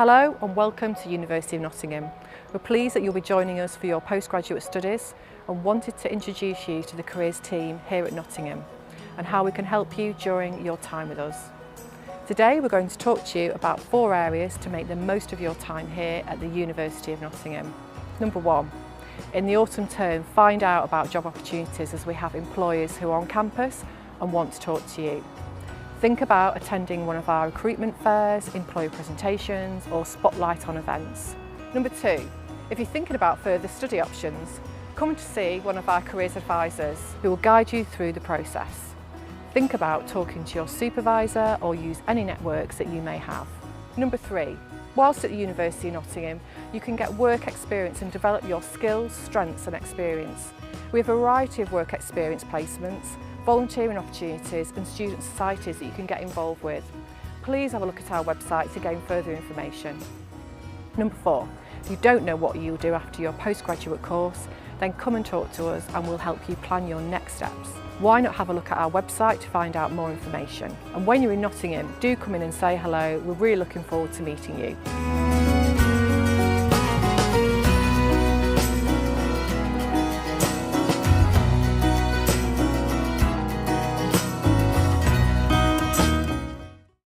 Hello and welcome to University of Nottingham. We're pleased that you'll be joining us for your postgraduate studies and wanted to introduce you to the careers team here at Nottingham and how we can help you during your time with us. Today we're going to talk to you about 4 areas to make the most of your time here at the University of Nottingham. Number 1, in the autumn term, find out about job opportunities as we have employers who are on campus and want to talk to you. Think about attending one of our recruitment fairs, employer presentations or spotlight on events. Number 2, if you're thinking about further study options, come to see one of our careers advisors who will guide you through the process. Think about talking to your supervisor or use any networks that you may have. Number 3, whilst at the University of Nottingham, you can get work experience and develop your skills, strengths and experience. We have a variety of work experience placements, volunteering opportunities and student societies that you can get involved with. Please have a look at our website to gain further information. Number 4, if you don't know what you'll do after your postgraduate course, then come and talk to us and we'll help you plan your next steps. Why not have a look at our website to find out more information? And when you're in Nottingham, do come in and say hello. We're really looking forward to meeting you.